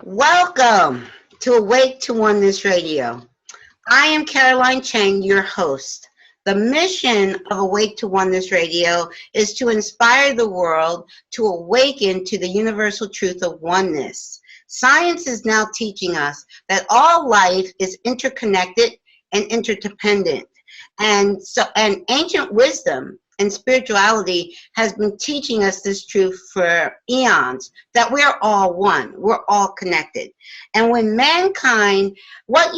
Welcome to Awake to Oneness Radio. I am Caroline Chang, your host. The mission of Awake to Oneness Radio is to inspire the world to awaken to the universal truth of oneness. Science is now teaching us that all life is interconnected and interdependent. And ancient wisdom and spirituality has been teaching us this truth for eons, that we're all one, we're all connected. And when mankind, what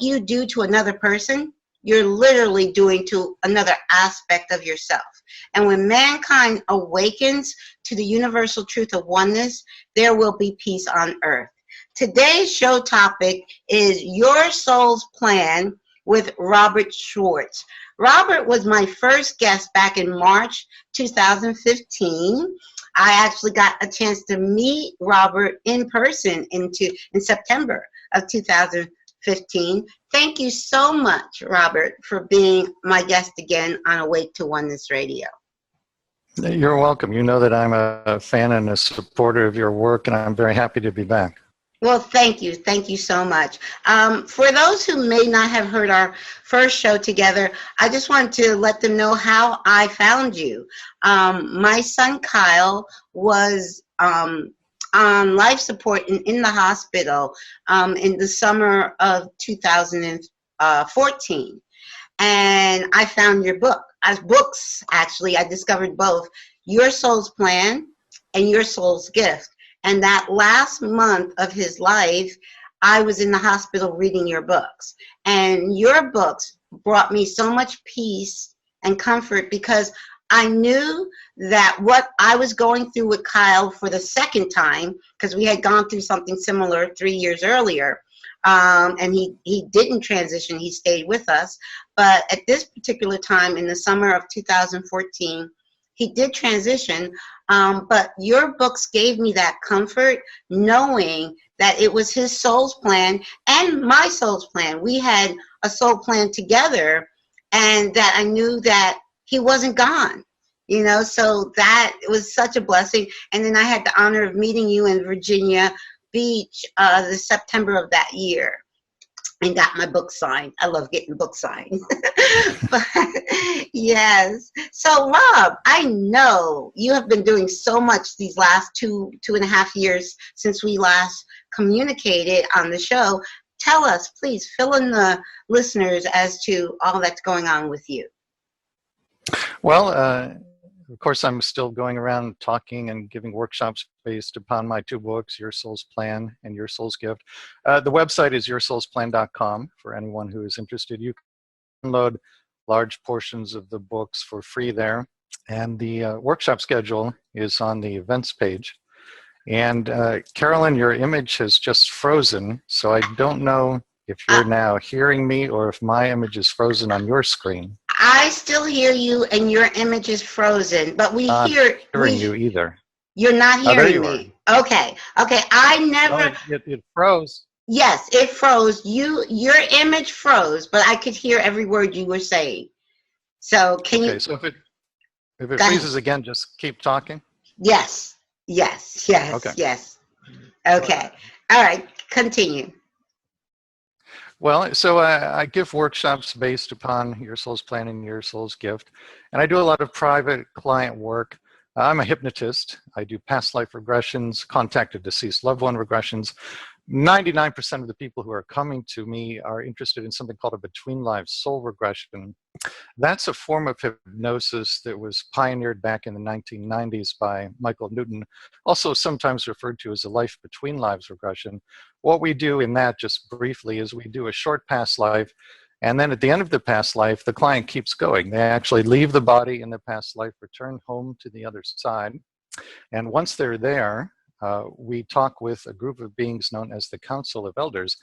you do to another person, you're literally doing to another aspect of yourself. And when mankind awakens to the universal truth of oneness, there will be peace on earth. Today's show topic is Your Soul's Plan with Robert Schwartz. Robert was my first guest back in March 2015. I actually got a chance to meet Robert in person in September of 2015. Thank you so much, Robert, for being my guest again on Awake to Oneness Radio. You're welcome. You know that I'm a fan and a supporter of your work, and I'm very happy to be back. Well, thank you. Thank you so much. For those who may not have heard our first show together, I just wanted to let them know how I found you. My son Kyle was on life support in the hospital in the summer of 2014. And I found your book. Books, actually, I discovered both, Your Soul's Plan and Your Soul's Gift. And that last month of his life, I was in the hospital reading your books. And your books brought me so much peace and comfort because I knew that what I was going through with Kyle for the second time, because we had gone through something similar 3 years earlier, and he didn't transition, he stayed with us. But at this particular time, in the summer of 2014, he did transition, but your books gave me that comfort, knowing that it was his soul's plan and my soul's plan. We had a soul plan together, and that I knew that he wasn't gone, so that was such a blessing. And then I had the honor of meeting you in Virginia Beach the September of that year, and got my book signed. I love getting books signed. But, yes. So, Rob, I know you have been doing so much these last two and a half years since we last communicated on the show. Tell us, please, fill in the listeners as to all that's going on with you. Well, of course, I'm still going around talking and giving workshops based upon my two books, Your Soul's Plan and Your Soul's Gift. The website is yoursoulsplan.com for anyone who is interested. You can download large portions of the books for free there. And the workshop schedule is on the events page. And Carolyn, your image has just frozen, so I don't know if you're now hearing me or if my image is frozen on your screen. I still hear you, and your image is frozen, but we hear you either. You're not hearing me. Okay. I never. It froze. Yes, it froze. Your image froze, but I could hear every word you were saying. So can you? Okay. So if it freezes again, just keep talking. Yes. Okay. Yes. Okay. All right. Continue. Well, so I give workshops based upon Your Soul's Plan and Your Soul's Gift, and I do a lot of private client work. I'm a hypnotist. I do past life regressions, contacted deceased loved one regressions. 99% of the people who are coming to me are interested in something called a Between Lives Soul Regression. That's a form of hypnosis that was pioneered back in the 1990s by Michael Newton, also sometimes referred to as a life between lives regression. What we do in that, just briefly, is we do a short past life, and then at the end of the past life, the client keeps going. They actually leave the body in the past life, return home to the other side, and once they're there, we talk with a group of beings known as the Council of Elders.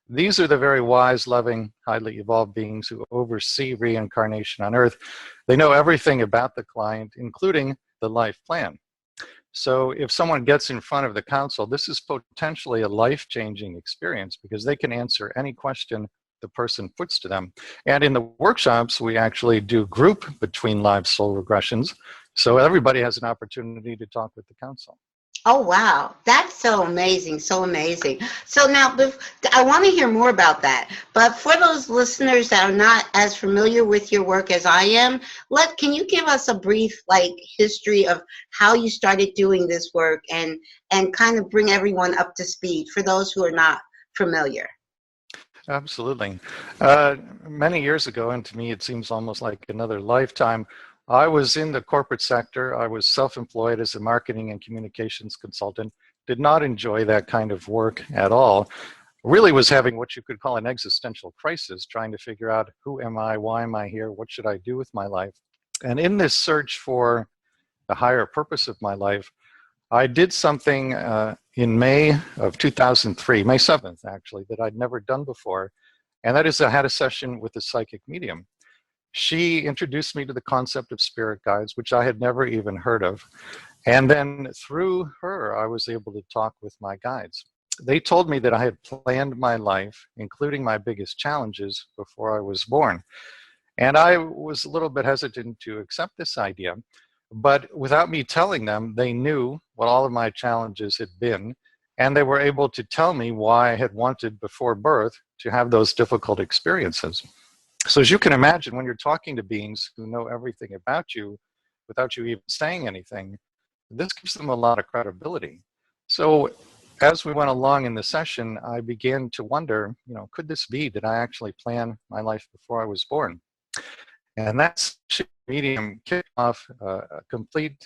These are the very wise, loving, highly evolved beings who oversee reincarnation on Earth. They know everything about the client, including the life plan. So if someone gets in front of the council, this is potentially a life-changing experience because they can answer any question the person puts to them. And in the workshops, we actually do group Between Lives Soul Regressions. So everybody has an opportunity to talk with the council. Oh, wow. That's so amazing. So amazing. So now I want to hear more about that. But for those listeners that are not as familiar with your work as I am, can you give us a brief history of how you started doing this work and kind of bring everyone up to speed for those who are not familiar? Absolutely. Many years ago, and to me it seems almost like another lifetime, I was in the corporate sector. I was self-employed as a marketing and communications consultant. Did not enjoy that kind of work at all. Really was having what you could call an existential crisis, trying to figure out who am I, why am I here, what should I do with my life? And in this search for the higher purpose of my life, I did something in May of 2003, May 7th actually, that I'd never done before. And that is I had a session with a psychic medium. She introduced me to the concept of spirit guides, which I had never even heard of. And then through her, I was able to talk with my guides. They told me that I had planned my life, including my biggest challenges, before I was born. And I was a little bit hesitant to accept this idea. But without me telling them, they knew what all of my challenges had been. And they were able to tell me why I had wanted before birth to have those difficult experiences. So as you can imagine, when you're talking to beings who know everything about you without you even saying anything, this gives them a lot of credibility. So as we went along in the session, I began to wonder, could this be? Did I actually plan my life before I was born? And that medium kicked off a complete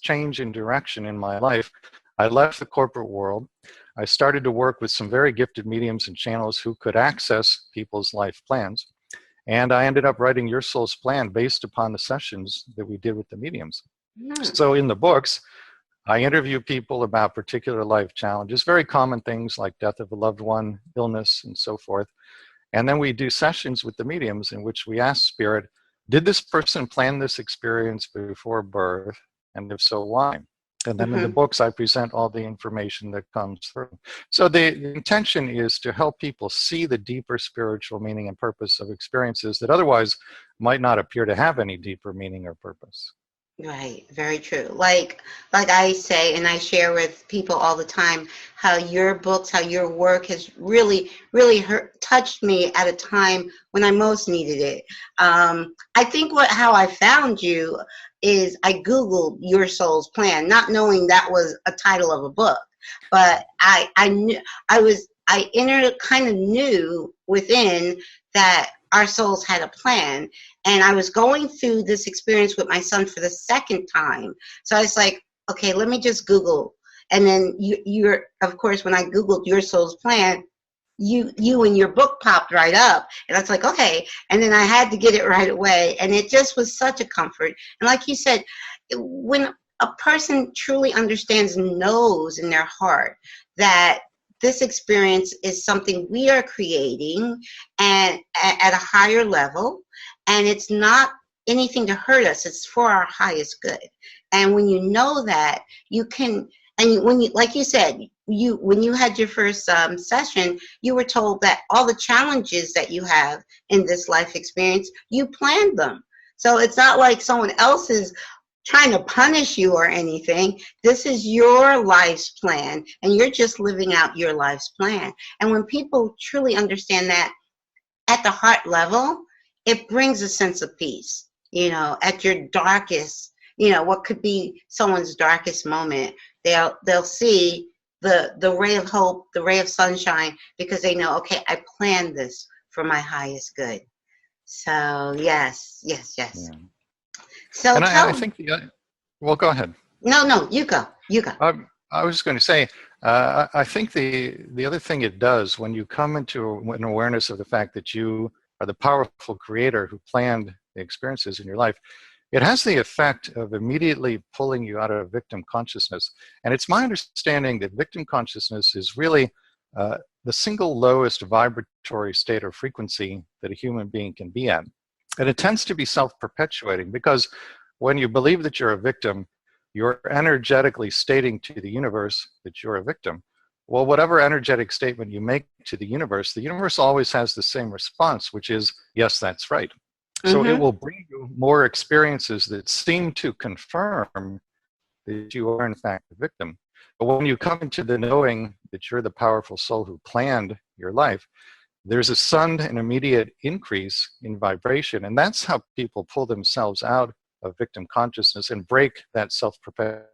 change in direction in my life. I left the corporate world. I started to work with some very gifted mediums and channels who could access people's life plans. And I ended up writing Your Soul's Plan based upon the sessions that we did with the mediums. So in the books, I interview people about particular life challenges, very common things like death of a loved one, illness, and so forth. And then we do sessions with the mediums in which we ask Spirit, did this person plan this experience before birth? And if so, why? And then in the books, I present all the information that comes through. So the intention is to help people see the deeper spiritual meaning and purpose of experiences that otherwise might not appear to have any deeper meaning or purpose. Right, very true. Like I say, and I share with people all the time, how your books, how your work has really, really touched me at a time when I most needed it. I think how I found you is I Googled Your Soul's Plan, not knowing that was a title of a book, but I kind of knew within that our souls had a plan. And I was going through this experience with my son for the second time. So I was like, okay, let me just Google. And then you're, of course, when I Googled Your Soul's Plan, you and your book popped right up. And I was like, okay. And then I had to get it right away. And it just was such a comfort. And like you said, when a person truly understands and knows in their heart that this experience is something we are creating and at a higher level, and it's not anything to hurt us, it's for our highest good. And when you know that, you can, and when you, like you said, when you had your first session, you were told that all the challenges that you have in this life experience, you planned them. So it's not like someone else is trying to punish you or anything. This is your life's plan, and you're just living out your life's plan. And when people truly understand that at the heart level, it brings a sense of peace. At your darkest, what could be someone's darkest moment, they'll see the ray of hope, the ray of sunshine, because they know, okay, I planned this for my highest good. So yes. Yeah. So and I think well, go ahead. No, you go. I was just going to say, I think the other thing it does when you come into an awareness of the fact that you are the powerful creator who planned the experiences in your life, it has the effect of immediately pulling you out of victim consciousness. And it's my understanding that victim consciousness is really the single lowest vibratory state or frequency that a human being can be at. And it tends to be self-perpetuating because when you believe that you're a victim, you're energetically stating to the universe that you're a victim. Well, whatever energetic statement you make to the universe always has the same response, which is, yes, that's right. So it will bring you more experiences that seem to confirm that you are in fact a victim. But when you come into the knowing that you're the powerful soul who planned your life, there's a sudden and immediate increase in vibration. And that's how people pull themselves out of victim consciousness and break that self-perpetuation.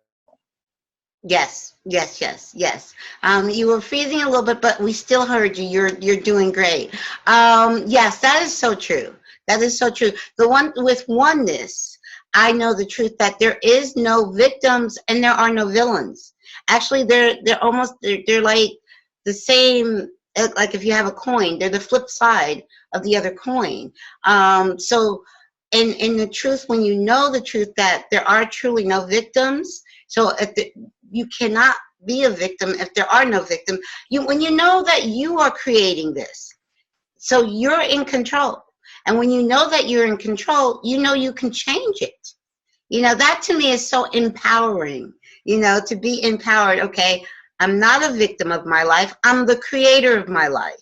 Yes, yes, yes, yes. You were freezing a little bit, but we still heard you. You're doing great. Yes, that is so true. That is so true. The one with oneness, I know the truth that there is no victims and there are no villains. Actually, they're like the same. Like if you have a coin, they're the flip side of the other coin. So, in the truth, when you know the truth that there are truly no victims, so you cannot be a victim if there are no victims. When you know that you are creating this, so you're in control. And when you know that you're in control, you know you can change it. That to me is so empowering, to be empowered. Okay, I'm not a victim of my life. I'm the creator of my life.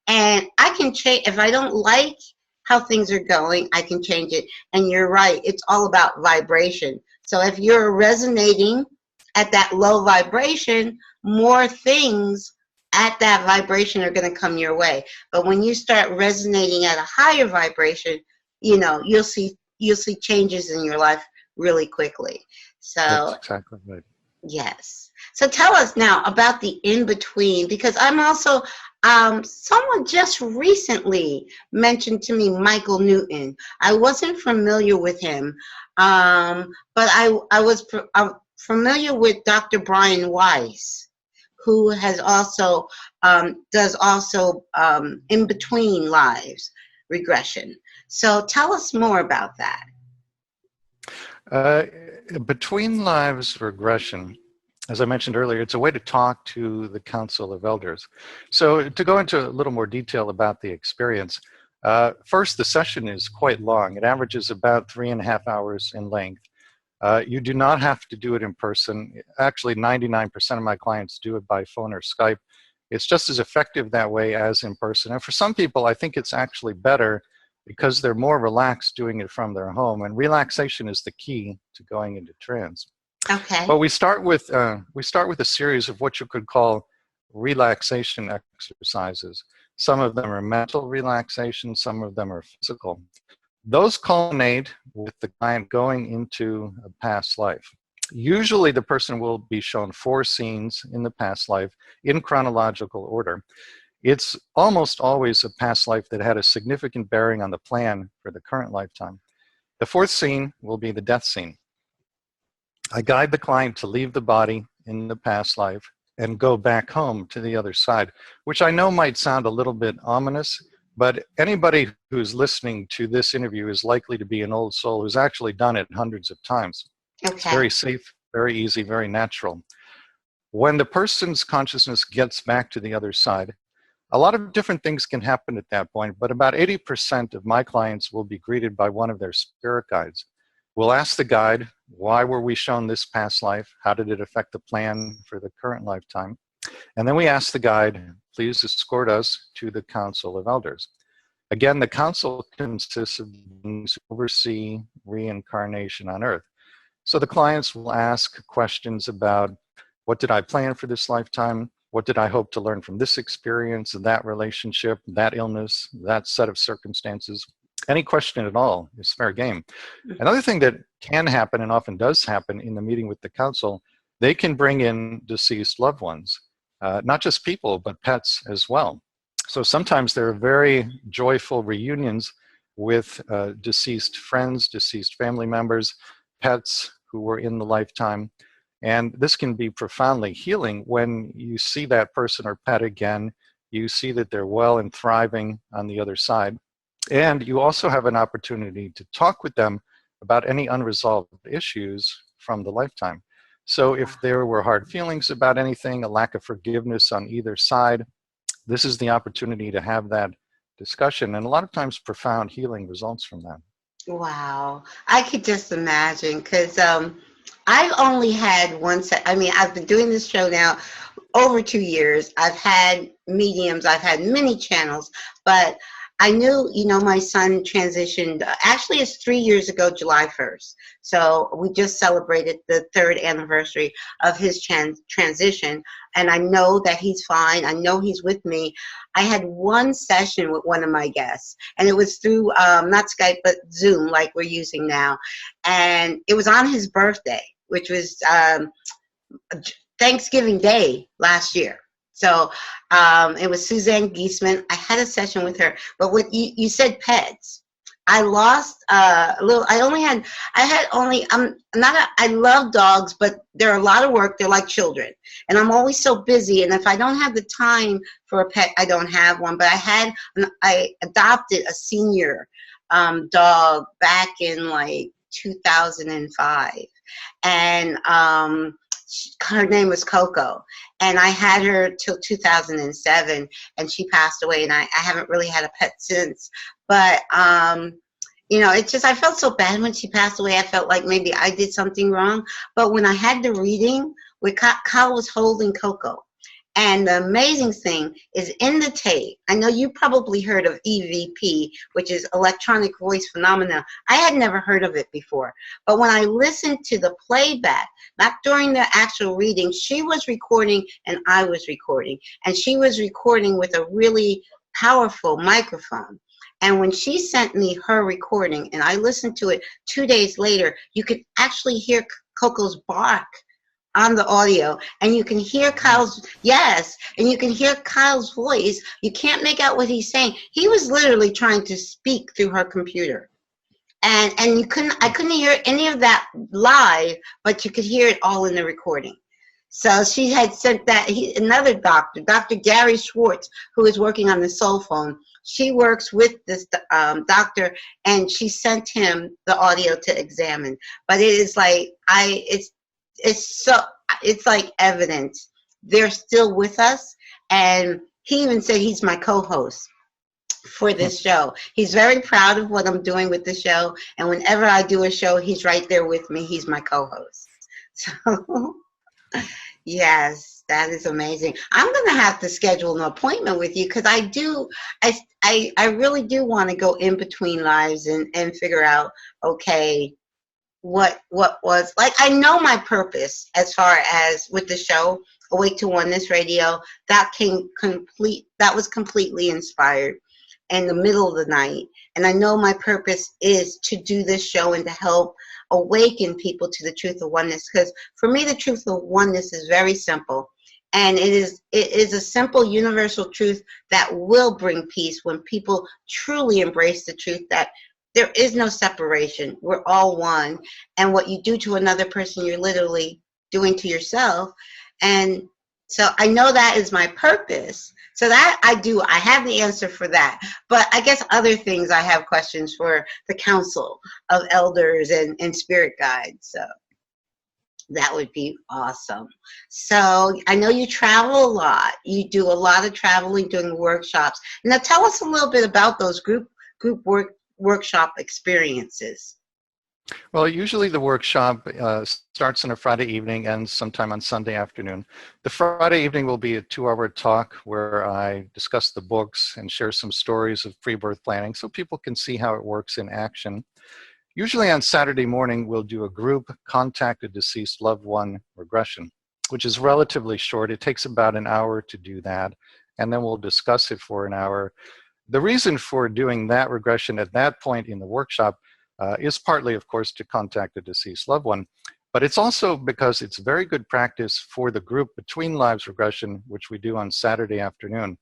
And I can change. If I don't like how things are going, I can change it. And you're right. It's all about vibration. So if you're resonating at that low vibration, more things at that vibration are going to come your way. But when you start resonating at a higher vibration, you'll see changes in your life really quickly. So that's exactly right. Yes. So tell us now about the in-between, because I'm also, someone just recently mentioned to me Michael Newton. I wasn't familiar with him, but I'm familiar with Dr. Brian Weiss, who has also does also in-between lives regression. So tell us more about that. Between Lives Regression, as I mentioned earlier, it's a way to talk to the Council of Elders. So to go into a little more detail about the experience, first, the session is quite long. It averages about 3.5 hours in length. You do not have to do it in person. Actually, 99% of my clients do it by phone or Skype. It's just as effective that way as in person. And for some people, I think it's actually better because they're more relaxed doing it from their home. And relaxation is the key to going into trance. Okay. But we start with a series of what you could call relaxation exercises. Some of them are mental relaxation, some of them are physical. Those culminate with the client going into a past life. Usually the person will be shown 4 scenes in the past life in chronological order. It's almost always a past life that had a significant bearing on the plan for the current lifetime. The 4th scene will be the death scene. I guide the client to leave the body in the past life and go back home to the other side, which I know might sound a little bit ominous, but anybody who's listening to this interview is likely to be an old soul who's actually done it hundreds of times. Okay. It's very safe, very easy, very natural. When the person's consciousness gets back to the other side, a lot of different things can happen at that point, but about 80% of my clients will be greeted by one of their spirit guides. We'll ask the guide, why were we shown this past life? How did it affect the plan for the current lifetime? And then we ask the guide, please escort us to the Council of Elders. Again, the council consists of beings who oversee reincarnation on Earth. So the clients will ask questions about, what did I plan for this lifetime? What did I hope to learn from this experience, that relationship, that illness, that set of circumstances? Any question at all is fair game. Another thing that can happen and often does happen in the meeting with the council, they can bring in deceased loved ones, not just people, but pets as well. So sometimes there are very joyful reunions with deceased friends, deceased family members, pets who were in the lifetime. And this can be profoundly healing when you see that person or pet again, you see that they're well and thriving on the other side. And you also have an opportunity to talk with them about any unresolved issues from the lifetime. So if there were hard feelings about anything, a lack of forgiveness on either side, this is the opportunity to have that discussion. And a lot of times profound healing results from that. Wow. I could just imagine, because I've only had one set. I mean, I've been doing this show now over 2 years. I've had mediums. I've had many channels, but I knew, my son transitioned. Actually, it's 3 years ago, July 1st. So we just celebrated the 3rd anniversary of his transition. And I know that he's fine. I know he's with me. I had one session with one of my guests, and it was through, not Skype, but Zoom, like we're using now. And it was on his birthday, which was Thanksgiving Day last year. So it was Suzanne Giesman. I had a session with her, but when you said pets, I lost a little. I love dogs, but they're a lot of work. They're like children, and I'm always so busy. And if I don't have the time for a pet, I don't have one. But I adopted a senior dog back in like 2005, and her name was Coco, and I had her till 2007, and she passed away, and I haven't really had a pet since. But it's just, I felt so bad when she passed away. I felt like maybe I did something wrong. But when I had the reading, Kyle was holding Coco. And the amazing thing is, in the tape, I know you probably heard of EVP, which is electronic voice phenomena. I had never heard of it before. But when I listened to the playback, not during the actual reading, she was recording and I was recording. And she was recording with a really powerful microphone. And when she sent me her recording and I listened to it 2 days later, you could actually hear Coco's bark on the audio, and you can hear Kyle's, yes, and you can hear Kyle's voice. You can't make out what he's saying. He was literally trying to speak through her computer. And I couldn't hear any of that live, but you could hear it all in the recording. So she had sent that, another doctor, Dr. Gary Schwartz, who is working on the soul phone. She works with this doctor, and she sent him the audio to examine. But it is like, it's like evidence. They're still with us, and he even said he's my co-host for this show. He's very proud of what I'm doing with the show, and whenever I do a show, he's right there with me. He's my co-host. So yes, that is amazing. I'm gonna have to schedule an appointment with you, because I really do want to go in between lives and figure out, okay, what was, like, I know my purpose as far as with the show Awake to Oneness Radio. That was completely inspired in the middle of the night, and I know my purpose is to do this show and to help awaken people to the truth of oneness, because for me the truth of oneness is very simple, and it is a simple universal truth that will bring peace when people truly embrace the truth that there is no separation. We're all one. And what you do to another person, you're literally doing to yourself. And so I know that is my purpose. So that I have the answer for that. But I guess other things, I have questions for the council of elders and spirit guides. So that would be awesome. So I know you travel a lot. You do a lot of traveling, doing workshops. Now tell us a little bit about those group workshop experiences. Well, usually the workshop starts on a Friday evening and sometime on Sunday afternoon. The Friday evening will be a 2-hour talk where I discuss the books and share some stories of pre-birth planning so people can see how it works in action. Usually on Saturday morning, we'll do a group Contact a Deceased Loved One regression, which is relatively short. It takes about an hour to do that, and then we'll discuss it for an hour. The reason for doing that regression at that point in the workshop is partly, of course, to contact a deceased loved one, but it's also because it's very good practice for the group Between Lives Regression, which we do on Saturday afternoon.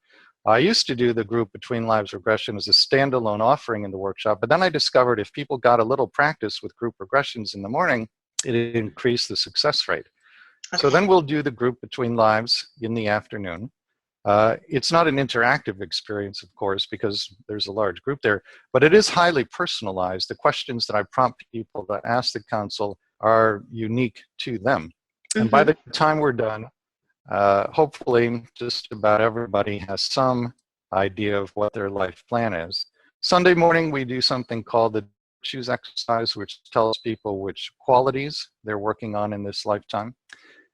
I used to do the group Between Lives Regression as a standalone offering in the workshop, but then I discovered if people got a little practice with group regressions in the morning, it increased the success rate. Okay. So then we'll do the group Between Lives in the afternoon. It's not an interactive experience, of course, because there's a large group there, but it is highly personalized. The questions that I prompt people to ask the council are unique to them. Mm-hmm. And by the time we're done, hopefully just about everybody has some idea of what their life plan is. Sunday morning, we do something called the Choose exercise, which tells people which qualities they're working on in this lifetime.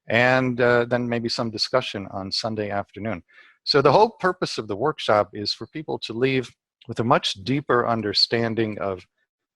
And then maybe some discussion on Sunday afternoon. So the whole purpose of the workshop is for people to leave with a much deeper understanding of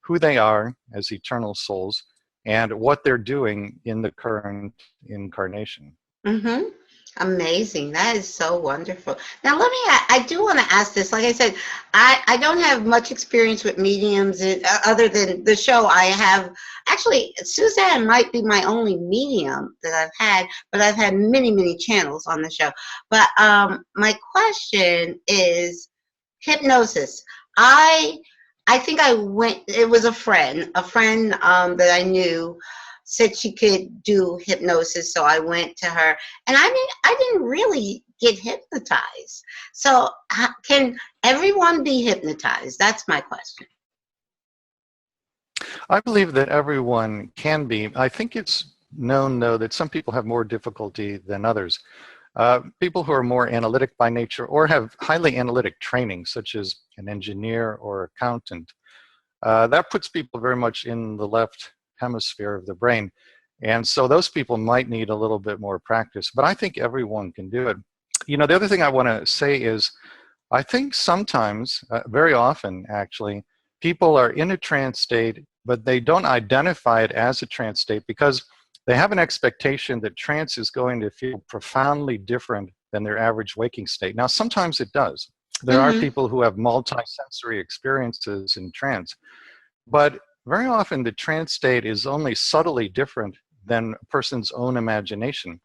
who they are as eternal souls and what they're doing in the current incarnation. Mm-hmm. Amazing. That is so wonderful. Now, I do want to ask this. Like I said, I don't have much experience with mediums other than the show I have. Actually, Suzanne might be my only medium that I've had, but I've had many, many channels on the show. But my question is hypnosis. I think I went, it was a friend that I knew said she could do hypnosis, so I went to her, and I didn't really get hypnotized. So can everyone be hypnotized? That's my question. I believe that everyone can be. I think it's known, though, that some people have more difficulty than others. People who are more analytic by nature or have highly analytic training, such as an engineer or accountant, that puts people very much in the left hemisphere of the brain. And so those people might need a little bit more practice, but I think everyone can do it. You know, the other thing I want to say is, I think sometimes, very often actually, people are in a trance state, but they don't identify it as a trance state because they have an expectation that trance is going to feel profoundly different than their average waking state. Now, sometimes it does. There are people who have multi-sensory experiences in trance, but very often the trance state is only subtly different than a person's own imagination.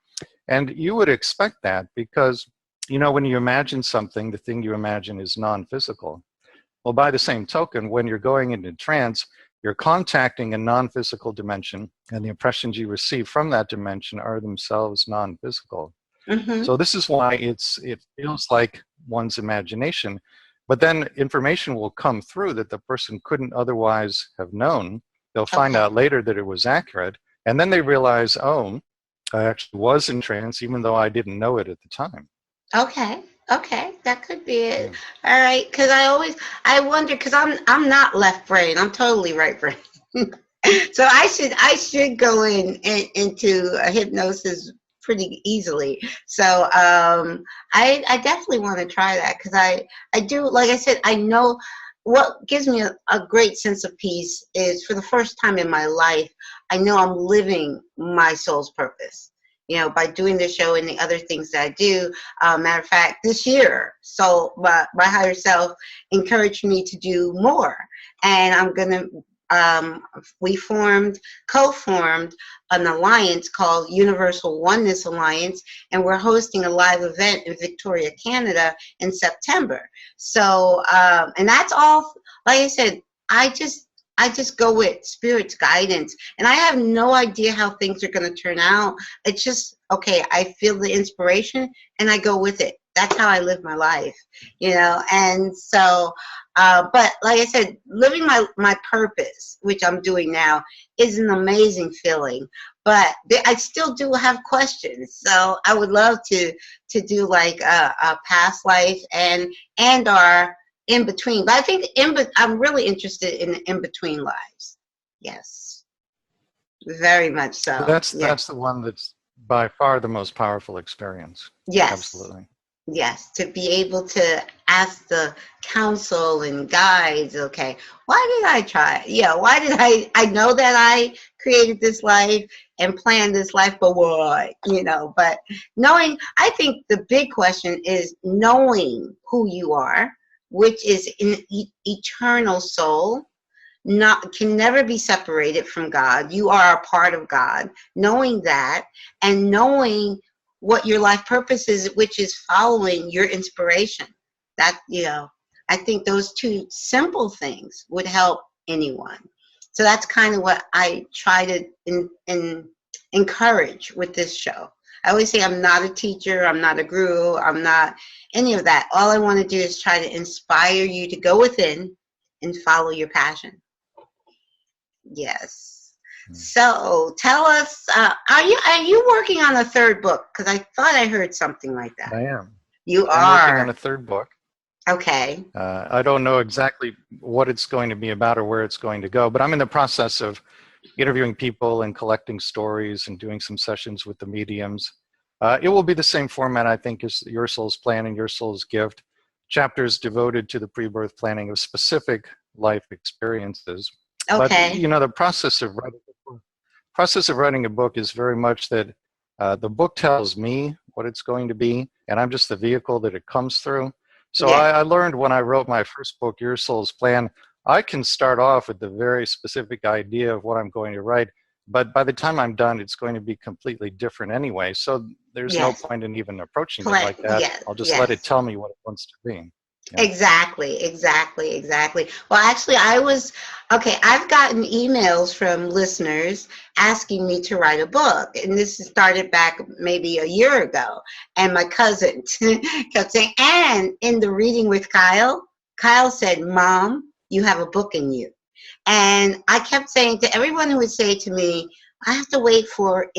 And you would expect that because, you know, when you imagine something, the thing you imagine is non-physical. Well, by the same token, when you're going into trance, you're contacting a non-physical dimension, and the impressions you receive from that dimension are themselves non-physical. So this is why it feels like one's imagination, but then information will come through that the person couldn't otherwise have known. They'll find out later that it was accurate, and then they realize, oh, I actually was in trance, even though I didn't know it at the time. Okay, that could be it. Yeah. All right, because I wonder, because I'm not left brain, I'm totally right brain. So I should go into a hypnosis pretty easily. So I definitely want to try that, because I do, like I said, I know what gives me a great sense of peace is, for the first time in my life, I know I'm living my soul's purpose, you know, by doing the show and the other things that I do. Matter of fact, this year, so my higher self encouraged me to do more, and I'm gonna we co-formed an alliance called Universal Oneness Alliance, and we're hosting a live event in Victoria, Canada in September. So, and that's all, like I said, I just go with Spirit's guidance, and I have no idea how things are going to turn out. It's just, okay, I feel the inspiration and I go with it. That's how I live my life, you know. And so, but like I said, living my purpose, which I'm doing now, is an amazing feeling. But I still do have questions, so I would love to do like a past life and our in between. But I think I'm really interested in in between lives. Yes, very much so. That's the one that's by far the most powerful experience. Yes, absolutely. Yes, to be able to ask the counsel and guides, okay, why did I try? Yeah, why did I know that I created this life and planned this life, but why? You know, but knowing, I think the big question is knowing who you are, which is an eternal soul, can never be separated from God. You are a part of God. Knowing that, and knowing what your life purpose is, which is following your inspiration. That, you know, I think those two simple things would help anyone. So that's kind of what I try to encourage with this show. I always say I'm not a teacher, I'm not a guru, I'm not any of that. All I want to do is try to inspire you to go within and follow your passion. Yes. So tell us, are you working on a third book? Because I thought I heard something like that. I am. You I'm are working on a third book. Okay. I don't know exactly what it's going to be about or where it's going to go, but I'm in the process of interviewing people and collecting stories and doing some sessions with the mediums. It will be the same format, I think, as Your Soul's Plan and Your Soul's Gift, chapters devoted to the pre-birth planning of specific life experiences. Okay. But, you know, the process of writing a book is very much that the book tells me what it's going to be, and I'm just the vehicle that it comes through. So Yeah. I learned when I wrote my first book, Your Soul's Plan, I can start off with the very specific idea of what I'm going to write, but by the time I'm done, it's going to be completely different anyway. So there's no Yes. point in even approaching it like that. Yes. I'll just Yes. let it tell me what it wants to be. Yeah. Exactly. Well, actually, I've gotten emails from listeners asking me to write a book. And this started back maybe a year ago. And my cousin kept saying, and in the reading with Kyle said, Mom, you have a book in you. And I kept saying to everyone who would say to me, I have to wait for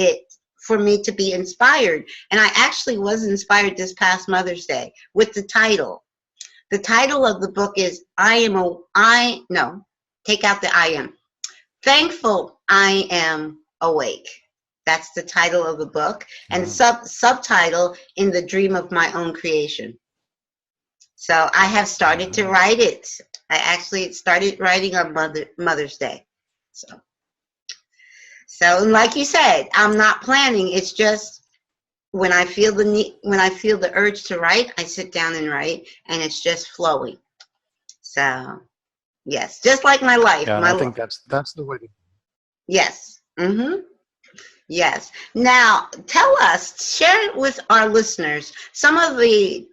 me to be inspired. And I actually was inspired this past Mother's Day with the title. The title of the book is take out the I am. Thankful I am awake. That's the title of the book. And subtitle, In the Dream of My Own Creation. So I have started to write it. I actually started writing on Mother's Day. So like you said, I'm not planning. It's just when I feel the urge to write, I sit down and write, and it's just flowing. So, yes, just like my life. Yeah, I think that's the way to. Yes. Mm-hmm. Yes. Now, share with our listeners some of the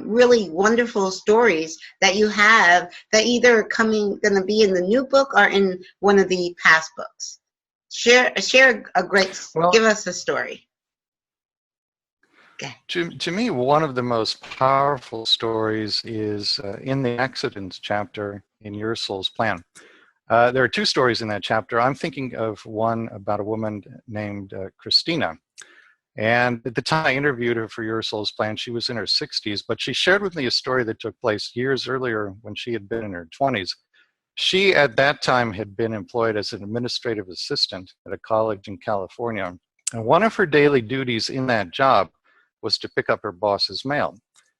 really wonderful stories that you have that either are going to be in the new book or in one of the past books. Share give us a story. To me, one of the most powerful stories is in the accidents chapter in Your Soul's Plan. There are two stories in that chapter. I'm thinking of one about a woman named Christina. And at the time I interviewed her for Your Soul's Plan, she was in her 60s, but she shared with me a story that took place years earlier when she had been in her 20s. She, at that time, had been employed as an administrative assistant at a college in California. And one of her daily duties in that job was to pick up her boss's mail.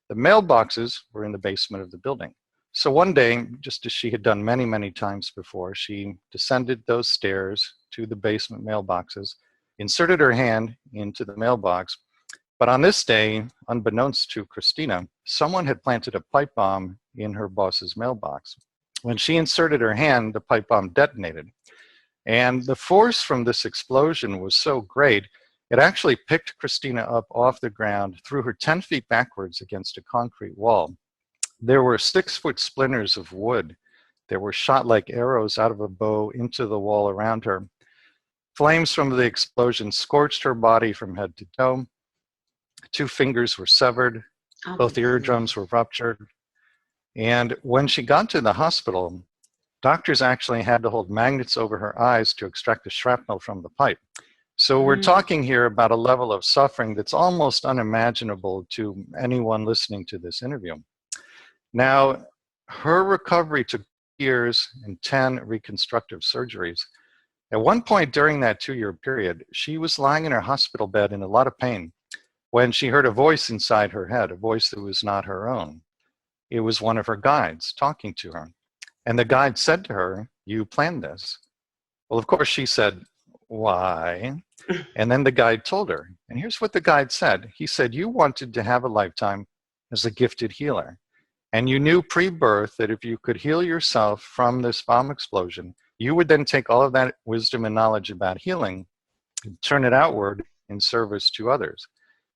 The mailboxes were in the basement of the building. So one day, just as she had done many, many times before, she descended those stairs to the basement mailboxes, inserted her hand into the mailbox. But on this day, unbeknownst to Christina, someone had planted a pipe bomb in her boss's mailbox. When she inserted her hand, the pipe bomb detonated. And the force from this explosion was so great, it actually picked Christina up off the ground, threw her 10 feet backwards against a concrete wall. There were 6-foot splinters of wood. There were shot like arrows out of a bow into the wall around her. Flames from the explosion scorched her body from head to toe. 2 fingers were severed. Both eardrums were ruptured. And when she got to the hospital, doctors actually had to hold magnets over her eyes to extract the shrapnel from the pipe. So we're talking here about a level of suffering that's almost unimaginable to anyone listening to this interview. Now, her recovery took years and 10 reconstructive surgeries. At one point during that 2-year period, she was lying in her hospital bed in a lot of pain when she heard a voice inside her head, a voice that was not her own. It was one of her guides talking to her. And the guide said to her, "You planned this." Well, of course, she said, "Why?" And then the guide told her. And here's what the guide said. He said, "You wanted to have a lifetime as a gifted healer. And you knew pre-birth that if you could heal yourself from this bomb explosion, you would then take all of that wisdom and knowledge about healing and turn it outward in service to others."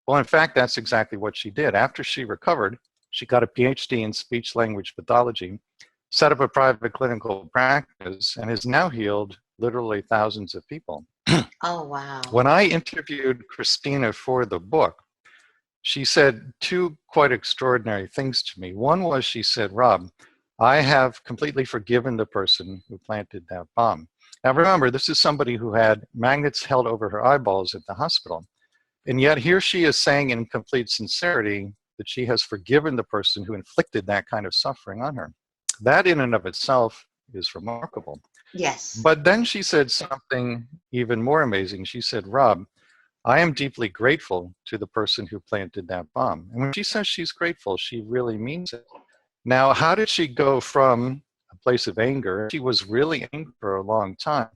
Well, in fact, that's exactly what she did. After she recovered, she got a PhD in speech-language pathology, set up a private clinical practice, and has now healed literally thousands of people. Oh, wow. When I interviewed Christina for the book, she said 2 quite extraordinary things to me. One was, she said, "Rob, I have completely forgiven the person who planted that bomb." Now remember, this is somebody who had magnets held over her eyeballs at the hospital. And yet here she is saying in complete sincerity that she has forgiven the person who inflicted that kind of suffering on her. That in and of itself is remarkable. Yes. But then she said something even more amazing. She said, "Rob, I am deeply grateful to the person who planted that bomb. And when she says she's grateful, she really means it. Now, how did she go from a place of anger? She was really angry for a long time,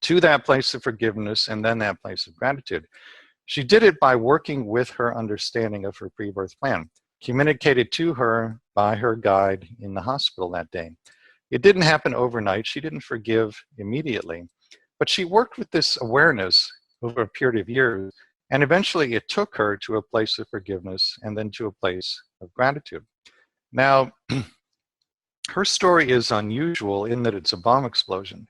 to that place of forgiveness and then that place of gratitude. She did it by working with her understanding of her pre-birth plan, communicated to her by her guide in the hospital that day. It didn't happen overnight. She didn't forgive immediately, but she worked with this awareness over a period of years, and eventually it took her to a place of forgiveness and then to a place of gratitude. Now, her story is unusual in that it's a bomb explosion,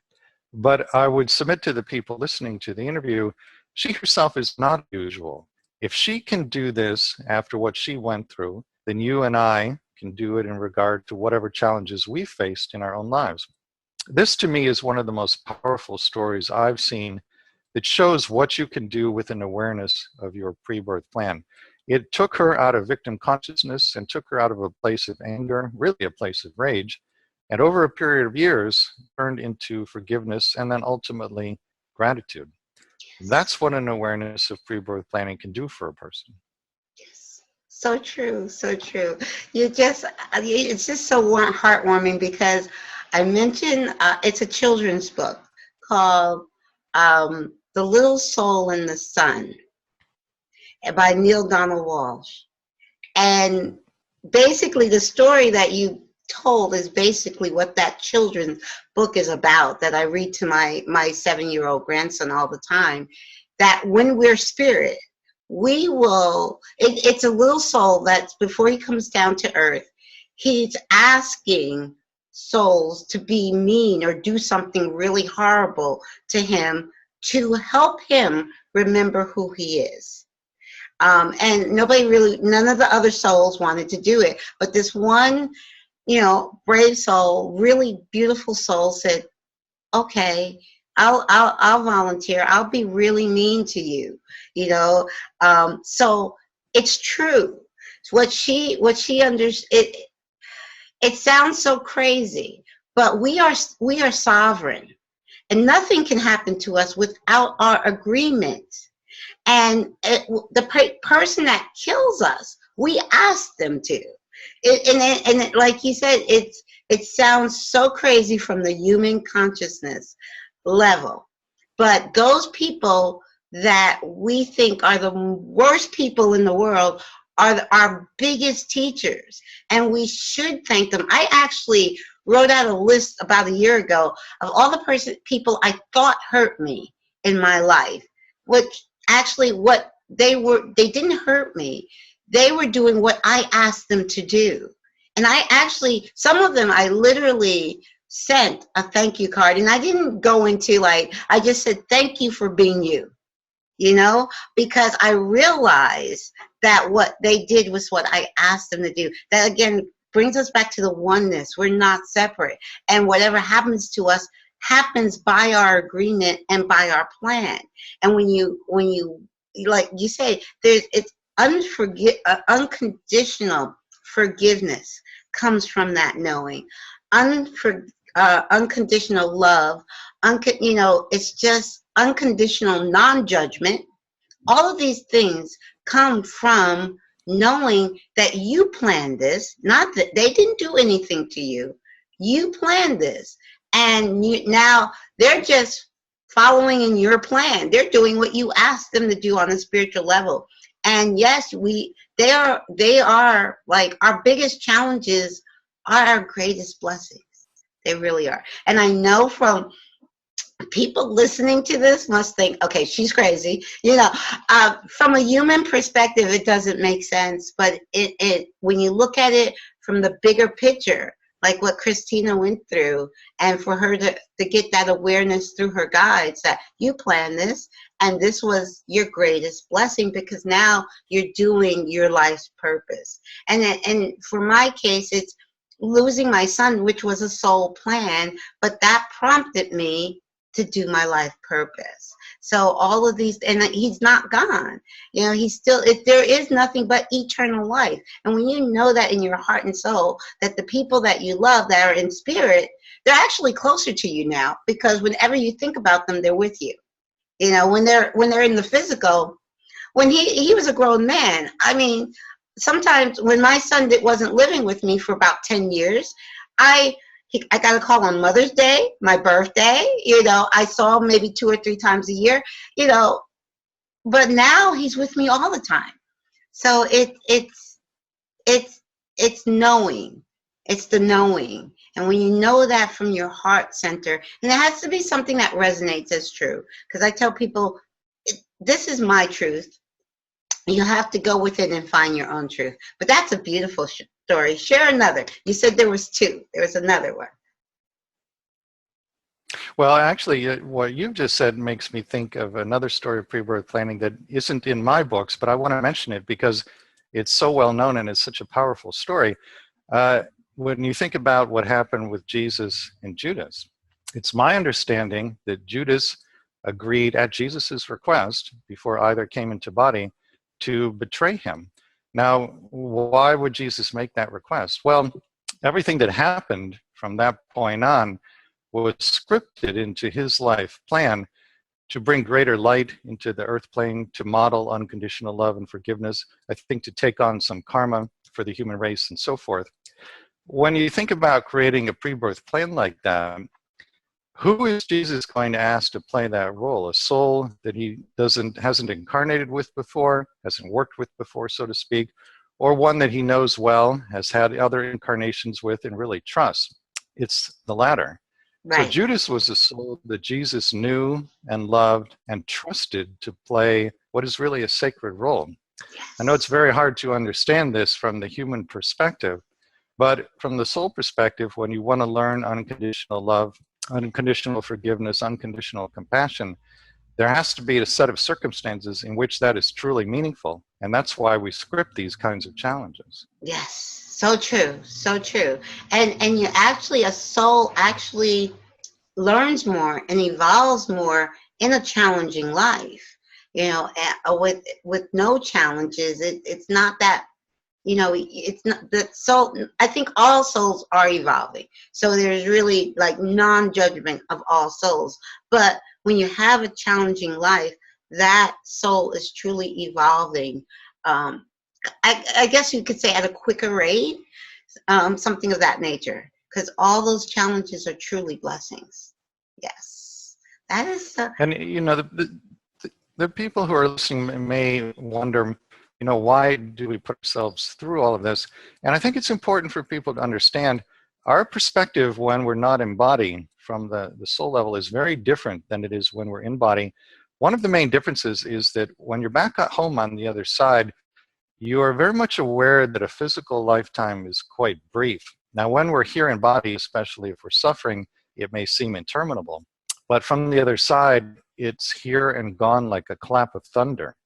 but I would submit to the people listening to the interview, she herself is not usual. If she can do this after what she went through, then you and I can do it in regard to whatever challenges we faced in our own lives. This to me is one of the most powerful stories I've seen that shows what you can do with an awareness of your pre-birth plan. It took her out of victim consciousness and took her out of a place of anger, really a place of rage, and over a period of years turned into forgiveness and then ultimately gratitude. That's what an awareness of pre-birth planning can do for a person. Yes. So true, so true. It's just so heartwarming because I mentioned it's a children's book called The Little Soul in the Sun by Neil Donald Walsh. And basically the story that you told is basically what that children's book is about, that I read to my 7-year-old grandson all the time, that when we're spirit, we will, it's a little soul that's before he comes down to earth, he's asking souls to be mean or do something really horrible to him to help him remember who he is. And none of the other souls wanted to do it, but this one, brave soul, really beautiful soul said, okay, I'll volunteer. I'll be really mean to you, so it's true. What she understood, it sounds so crazy, but we are sovereign, and nothing can happen to us without our agreement. And the person that kills us, we ask them to. And like you said, it sounds so crazy from the human consciousness level. But those people that we think are the worst people in the world are our biggest teachers. And we should thank them. I actually wrote out a list about a year ago of all the people I thought hurt me in my life. Which actually they didn't hurt me. They were doing what I asked them to do. And some of them I literally sent a thank you card, and I didn't go into I just said, thank you for being you, because I realized that what they did was what I asked them to do. That again brings us back to the oneness. We're not separate. And whatever happens to us happens by our agreement and by our plan. And when you like you say, it's unconditional forgiveness comes from that knowing. Unconditional love, it's just unconditional non-judgment. All of these things come from knowing that you planned this, not that they didn't do anything to you. You planned this. And now they're just following in your plan. They're doing what you asked them to do on a spiritual level. And yes, they are like our biggest challenges are our greatest blessings. They really are. And I know from people listening to this must think, okay, she's crazy. From a human perspective, it doesn't make sense. But it when you look at it from the bigger picture, like what Christina went through, and for her to get that awareness through her guides that you planned this, and this was your greatest blessing because now you're doing your life's purpose. And for my case, it's losing my son, which was a soul plan, but that prompted me to do my life purpose. So all of these, and he's not gone. He's still, there is nothing but eternal life. And when you know that in your heart and soul, that the people that you love that are in spirit, they're actually closer to you now, because whenever you think about them, they're with you. When they're in the physical, when he was a grown man. I mean, sometimes when my son wasn't living with me for about 10 years, I got a call on Mother's Day, my birthday. You know, I saw him maybe 2 or 3 times a year. You know, but now he's with me all the time. So it's knowing. It's the knowing. And when you know that from your heart center, and it has to be something that resonates as true. Because I tell people, this is my truth. You have to go with it and find your own truth. But that's a beautiful story. Share another. You said there was 2. There was another one. Well, actually, what you've just said makes me think of another story of pre-birth planning that isn't in my books, but I want to mention it because it's so well known and it's such a powerful story. When you think about what happened with Jesus and Judas, it's my understanding that Judas agreed at Jesus's request, before either came into body, to betray him. Now, why would Jesus make that request? Well, everything that happened from that point on was scripted into his life plan to bring greater light into the earth plane, to model unconditional love and forgiveness, I think to take on some karma for the human race and so forth. When you think about creating a pre-birth plan like that, who is Jesus going to ask to play that role? A soul that he hasn't incarnated with before, hasn't worked with before, so to speak, or one that he knows well, has had other incarnations with and really trusts? It's the latter. Right. So Judas was a soul that Jesus knew and loved and trusted to play what is really a sacred role. Yes. I know it's very hard to understand this from the human perspective, but from the soul perspective, when you want to learn unconditional love, unconditional forgiveness, unconditional compassion, there has to be a set of circumstances in which that is truly meaningful. And that's why we script these kinds of challenges. Yes. So true, so true. And you actually, a soul actually learns more and evolves more in a challenging life. You know, with no challenges, it's not that, you know, it's not that soul. I think all souls are evolving. So there's really like non-judgment of all souls. But when you have a challenging life, that soul is truly evolving. I guess you could say at a quicker rate, something of that nature, because all those challenges are truly blessings. Yes, that is. And you know, the people who are listening may wonder, you know, why do we put ourselves through all of this? And I think it's important for people to understand our perspective when we're not in body from the soul level is very different than it is when we're in body. One of the main differences is that when you're back at home on the other side, you are very much aware that a physical lifetime is quite brief. Now, when we're here in body, especially if we're suffering, it may seem interminable. But from the other side, it's here and gone like a clap of thunder.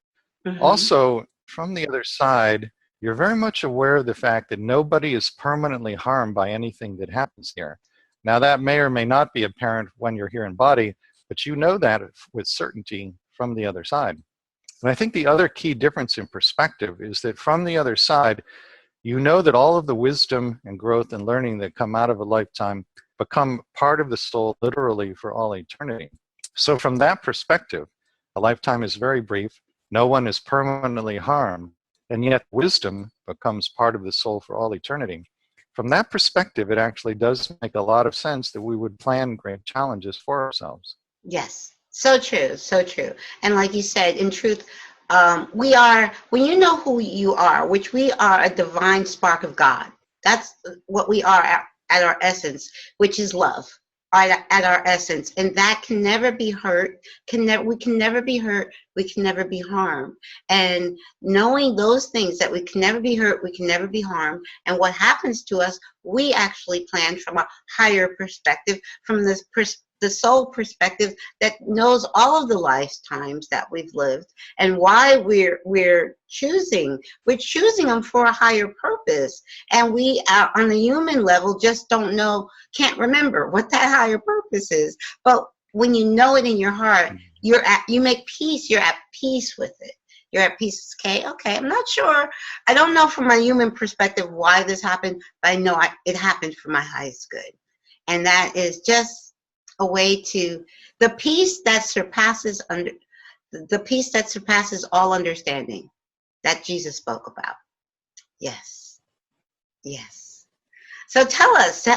Mm-hmm. Also, from the other side, you're very much aware of the fact that nobody is permanently harmed by anything that happens here. Now, that may or may not be apparent when you're here in body, but you know that with certainty from the other side. And I think the other key difference in perspective is that from the other side, you know that all of the wisdom and growth and learning that come out of a lifetime become part of the soul literally for all eternity. So from that perspective, a lifetime is very brief, no one is permanently harmed, and yet wisdom becomes part of the soul for all eternity. From that perspective, it actually does make a lot of sense that we would plan great challenges for ourselves. Yes. So true, so true. And like you said, in truth, we are, when you know who you are, which we are a divine spark of God. That's what we are at our essence, which is love, at our essence. And that can never be hurt, we can never be hurt, we can never be harmed. And knowing those things, that we can never be hurt, we can never be harmed, and what happens to us, we actually plan from a higher perspective, from this the soul perspective that knows all of the lifetimes that we've lived and why we're choosing them for a higher purpose. And we on the human level just don't know, can't remember what that higher purpose is. But when you know it in your heart, you make peace, you're at peace with it. You're at peace. Okay, I'm not sure. I don't know from my human perspective why this happened, but I know it happened for my highest good. And that is just a way to, the peace that surpasses the peace that surpasses all understanding that Jesus spoke about. Yes. Yes. So tell us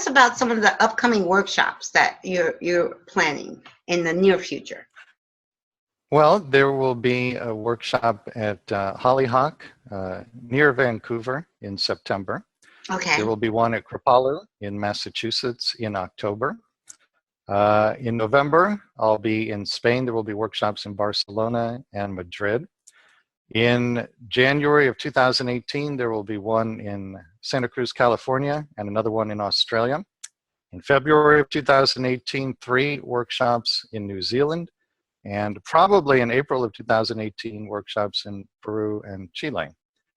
about some of the upcoming workshops that you're planning in the near future. Well, there will be a workshop at Hollyhock near Vancouver in September. Okay. There will be one at Kripalu in Massachusetts in October. In November, I'll be in Spain. There will be workshops in Barcelona and Madrid. In January of 2018, there will be one in Santa Cruz, California, and another one in Australia. In February of 2018, 3 workshops in New Zealand, and probably in April of 2018, workshops in Peru and Chile.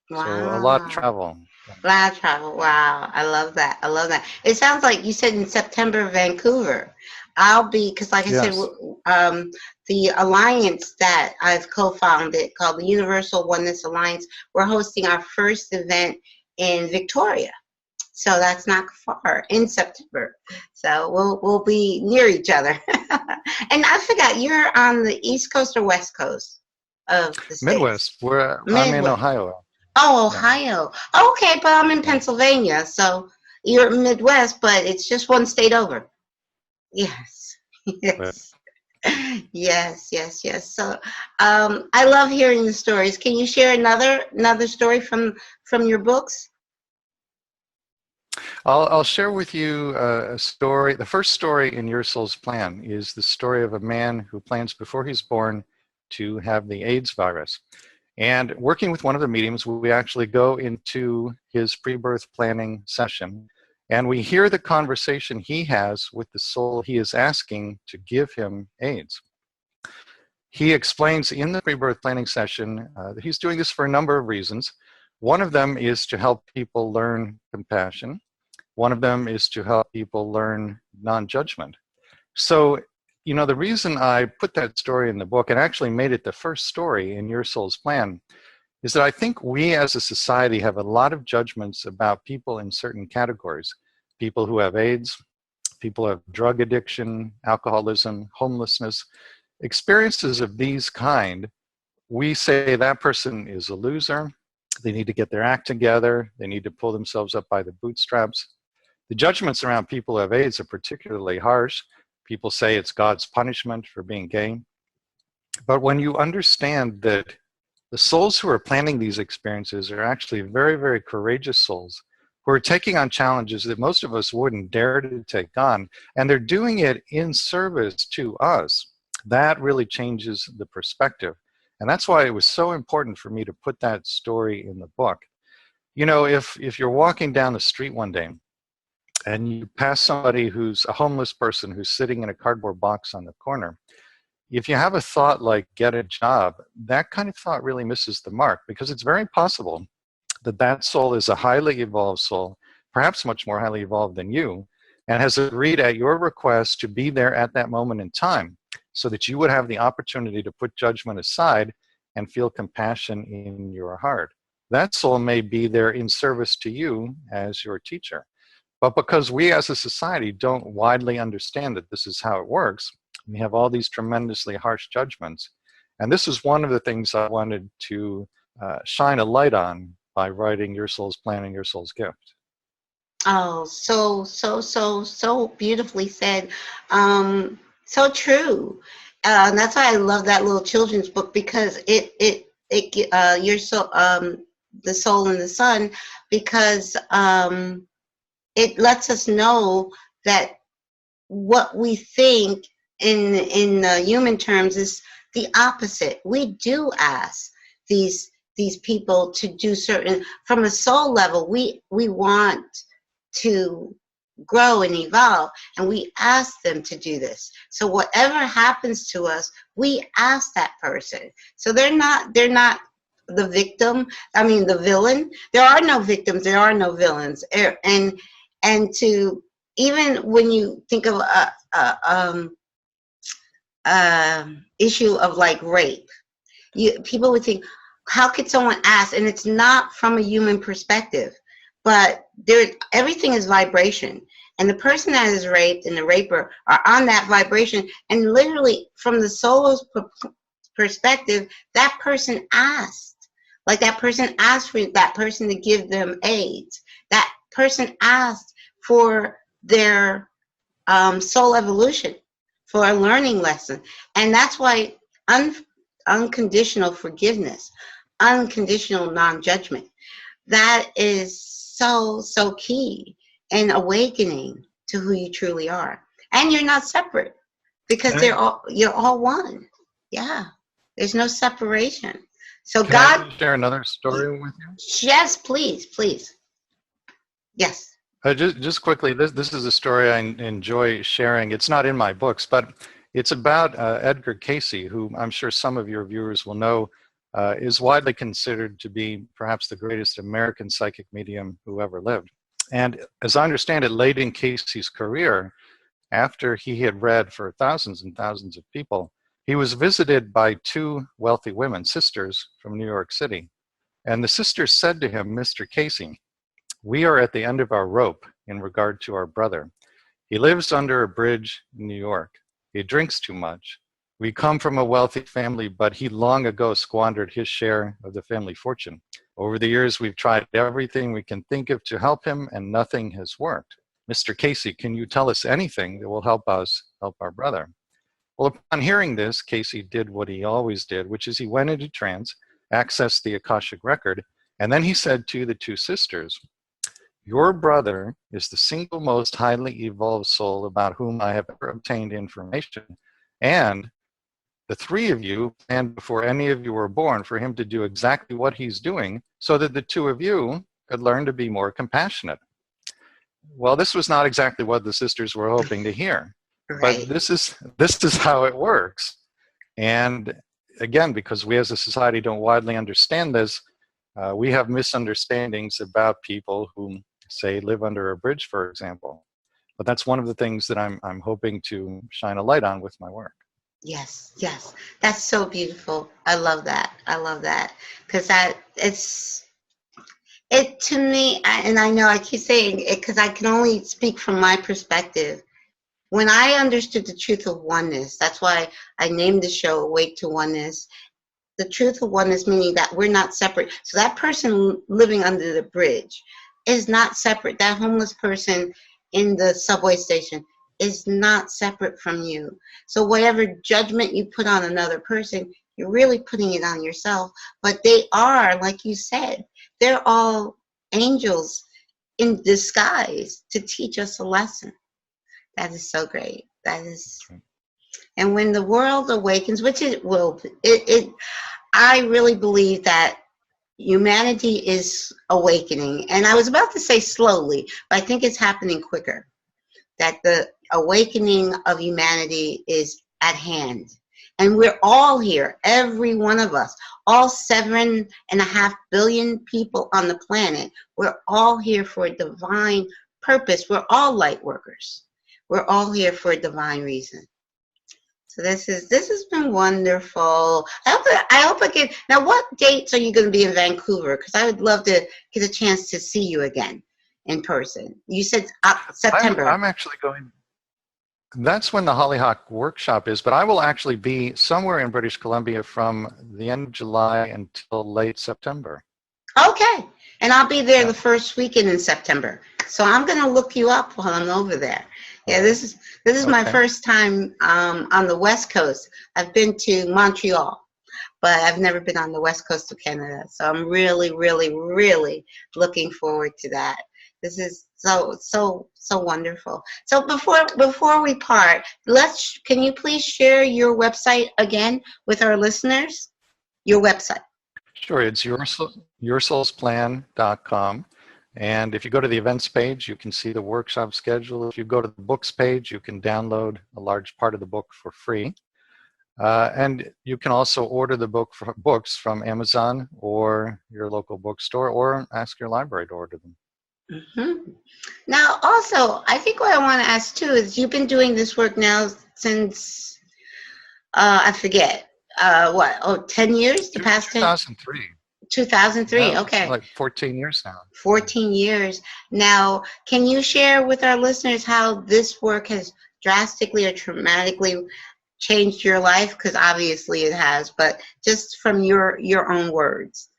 Wow. So a lot of travel. A lot of travel. Wow. I love that. I love that. It sounds like you said in September, Vancouver. I'll be, because like I Yes. said, the alliance that I've co-founded called the Universal Oneness Alliance, we're hosting our first event in Victoria. So that's not far, in September. So we'll be near each other. And I forgot, you're on the East Coast or West Coast of the States? Midwest. I'm in Ohio. Oh, Ohio. Okay, but I'm in Pennsylvania. So you're Midwest, but it's just one state over. Yes. Yes. Yes. So I love hearing the stories. Can you share another story from your books? I'll share with you a story. The first story in Your Soul's Plan is the story of a man who plans before he's born to have the AIDS virus. And working with one of the mediums, we actually go into his pre-birth planning session, and we hear the conversation he has with the soul he is asking to give him AIDS. He explains in the pre-birth planning session that he's doing this for a number of reasons. One of them is to help people learn compassion. One of them is to help people learn non-judgment. So, you know, the reason I put that story in the book and actually made it the first story in Your Soul's Plan is that I think we as a society have a lot of judgments about people in certain categories. People who have AIDS, people who have drug addiction, alcoholism, homelessness, experiences of these kind. We say that person is a loser. They need to get their act together. They need to pull themselves up by the bootstraps. The judgments around people who have AIDS are particularly harsh. People say it's God's punishment for being gay. But when you understand that the souls who are planning these experiences are actually very, very courageous souls who are taking on challenges that most of us wouldn't dare to take on, and they're doing it in service to us, that really changes the perspective. And that's why it was so important for me to put that story in the book. You know, if you're walking down the street one day and you pass somebody who's a homeless person who's sitting in a cardboard box on the corner, if you have a thought like get a job, that kind of thought really misses the mark, because it's very possible that that soul is a highly evolved soul, perhaps much more highly evolved than you, and has agreed at your request to be there at that moment in time so that you would have the opportunity to put judgment aside and feel compassion in your heart. That soul may be there in service to you as your teacher. But because we as a society don't widely understand that this is how it works, we have all these tremendously harsh judgments. And this is one of the things I wanted to shine a light on by writing Your Soul's Plan and Your Soul's Gift. Oh, so beautifully said. So true. And that's why I love that little children's book, because Your Soul, the Soul and the Sun, because it lets us know that what we think in human terms is the opposite. We do ask these people to do certain, from a soul level, we want to grow and evolve, and we ask them to do this. So whatever happens to us, we ask that person. So they're not the victim, the villain. There are no victims, there are no villains. And to, even when you think of issue of like rape, people would think, how could someone ask? And it's not from a human perspective, but everything is vibration. And the person that is raped and the raper are on that vibration. And literally, from the soul's perspective, that person asked. Like that person asked for that person to give them AIDS. That person asked for their soul evolution, for a learning lesson. And that's why unconditional forgiveness, unconditional non-judgment, that is so, so key in awakening to who you truly are. And you're not separate because you're all one. Yeah. There's no separation. So Can God. I share another story with you? Yes, please, please. Yes. Just quickly, this is a story I enjoy sharing. It's not in my books, but it's about Edgar Casey, who I'm sure some of your viewers will know is widely considered to be perhaps the greatest American psychic medium who ever lived. And as I understand it, late in Casey's career, after he had read for thousands and thousands of people, he was visited by two wealthy women, sisters from New York City. And the sisters said to him, "Mr. Casey, we are at the end of our rope in regard to our brother. He lives under a bridge in New York. He drinks too much. We come from a wealthy family, but he long ago squandered his share of the family fortune. Over the years, we've tried everything we can think of to help him, and nothing has worked. Mr. Casey, can you tell us anything that will help us help our brother?" Well, upon hearing this, Casey did what he always did, which is he went into trance, accessed the Akashic record, and then he said to the two sisters, "Your brother is the single most highly evolved soul about whom I have ever obtained information, and the three of you planned before any of you were born for him to do exactly what he's doing so that the two of you could learn to be more compassionate." Well, this was not exactly what the sisters were hoping to hear, Right. but this is how it works. And again, because we as a society don't widely understand this, we have misunderstandings about people who, say, live under a bridge, for example. But that's one of the things that I'm hoping to shine a light on with my work. Yes, yes. That's so beautiful. I love that. I love that. Because it to me, and I know I keep saying it because I can only speak from my perspective. When I understood the truth of oneness, that's why I named the show Awake to Oneness. The truth of oneness, meaning that we're not separate. So that person living under the bridge is not separate. That homeless person in the subway station is not separate from you. So whatever judgment you put on another person, you're really putting it on yourself. But they are, like you said, they're all angels in disguise to teach us a lesson. That is so great. That is, and when the world awakens, which it will, I really believe that humanity is awakening. And I was about to say slowly, but I think it's happening quicker. That the awakening of humanity is at hand. And we're all here, every one of us, all 7.5 billion people on the planet. We're all here for a divine purpose. We're all light workers. We're all here for a divine reason. So this has been wonderful. I hope I get. Now, what dates are you going to be in Vancouver? Because I would love to get a chance to see you again in person. You said September. I'm actually going. That's when the Hollyhock workshop is, but I will actually be somewhere in British Columbia from the end of July until late September. Okay, and I'll be there the first weekend in September. So I'm going to look you up while I'm over there. Yeah, this is my first time on the West Coast. I've been to Montreal, but I've never been on the West Coast of Canada. So I'm really, really, really looking forward to that. This is so wonderful. So before we part, can you please share your website again with our listeners? Your website. Sure, it's yoursoulsplan.com. And if you go to the events page, you can see the workshop schedule. If you go to the books page, you can download a large part of the book for free. And you can also order the books from Amazon or your local bookstore, or ask your library to order them. Mm-hmm. Now, also, I think what I want to ask too is you've been doing this work now since, I forget, 10 years? The past 10? 2003. 2003, Yeah, okay. Like 14 years now. 14 years. Now, can you share with our listeners how this work has drastically or traumatically changed your life? Because obviously it has, but just from your own words.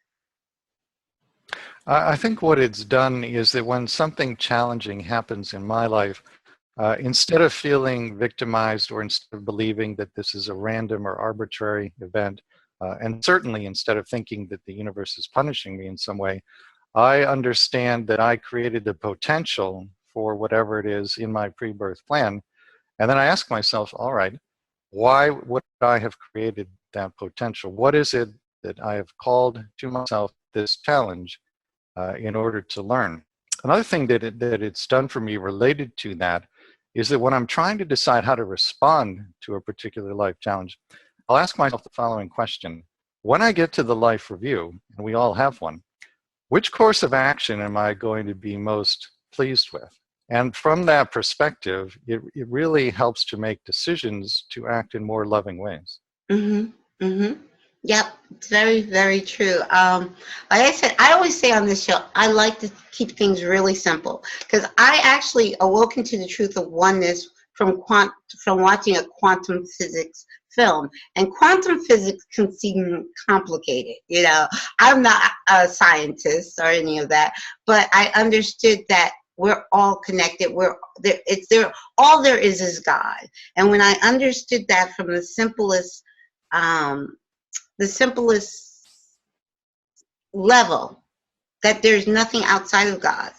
I think what it's done is that when something challenging happens in my life, instead of feeling victimized or instead of believing that this is a random or arbitrary event, and certainly instead of thinking that the universe is punishing me in some way, I understand that I created the potential for whatever it is in my pre-birth plan. And then I ask myself, all right, why would I have created that potential? What is it that I have called to myself this challenge in order to learn? Another thing that it's done for me related to that is that when I'm trying to decide how to respond to a particular life challenge, I'll ask myself the following question. When I get to the life review, and we all have one, which course of action am I going to be most pleased with? And from that perspective, it really helps to make decisions to act in more loving ways. Mm-hmm. Mm-hmm. Yep, it's very, very true. Like I said, I always say on this show, I like to keep things really simple because I actually awoken to the truth of oneness from watching a quantum physics film. And quantum physics can seem complicated. You know, I'm not a scientist or any of that, but I understood that we're all connected. We're there. It's there. All there is God. And when I understood that from the simplest level, that there's nothing outside of God,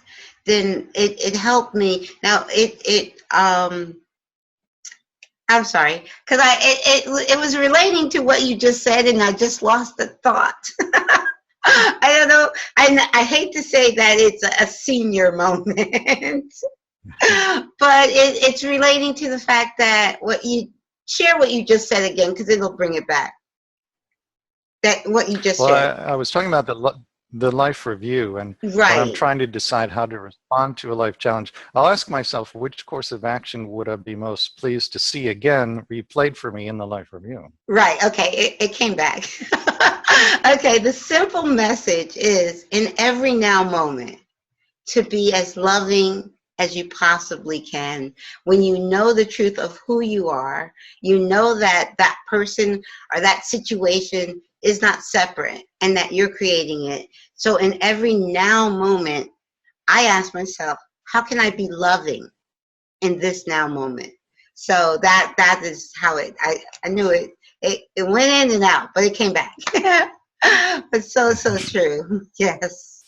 then it helped me. Now I'm sorry, because it was relating to what you just said, and I just lost the thought. I don't know. I hate to say that it's a senior moment, but it's relating to the fact that what you just said again, because it'll bring it back. That what you just shared. I was talking about the life review, and right. when I'm trying to decide how to respond to a life challenge, I'll ask myself, which course of action would I be most pleased to see again replayed for me in the life review? Right. Okay. It came back. Okay. The simple message is, in every now moment, to be as loving as you possibly can. When you know the truth of who you are, you know that that person or that situation is not separate and that you're creating it. So in every now moment, I ask myself, how can I be loving in this now moment? So that is how I knew it went in and out, but it came back. But so true. Yes.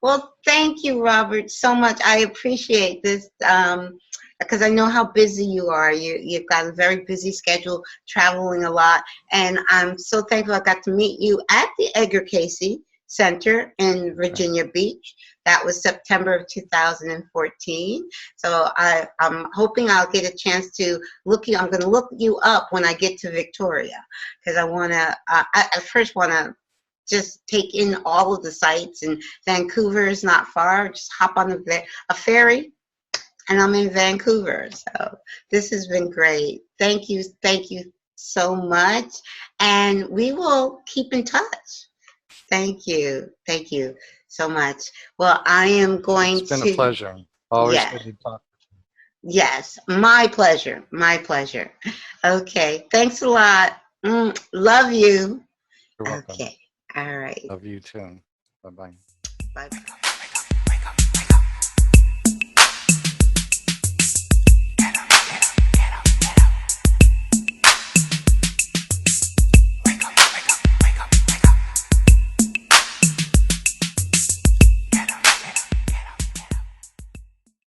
Well, thank you, Robert, so much. I appreciate this because I know how busy you are. You've got a very busy schedule, traveling a lot, and I'm so thankful I got to meet you at the Edgar Casey Center in Virginia Beach. That was September of 2014. So I'm hoping I'll get a chance to look you. I'm going to look you up when I get to Victoria, because I want to. I first want to just take in all of the sites, and Vancouver is not far. Just hop on a ferry, and I'm in Vancouver. So this has been great. Thank you so much, and we will keep in touch. Thank you so much. Well, I am going to. It's been a pleasure. Always good to talk. Yes, my pleasure. Okay, thanks a lot. Love you. You're welcome. Okay. All right. Love you too. Bye-bye. Bye-bye.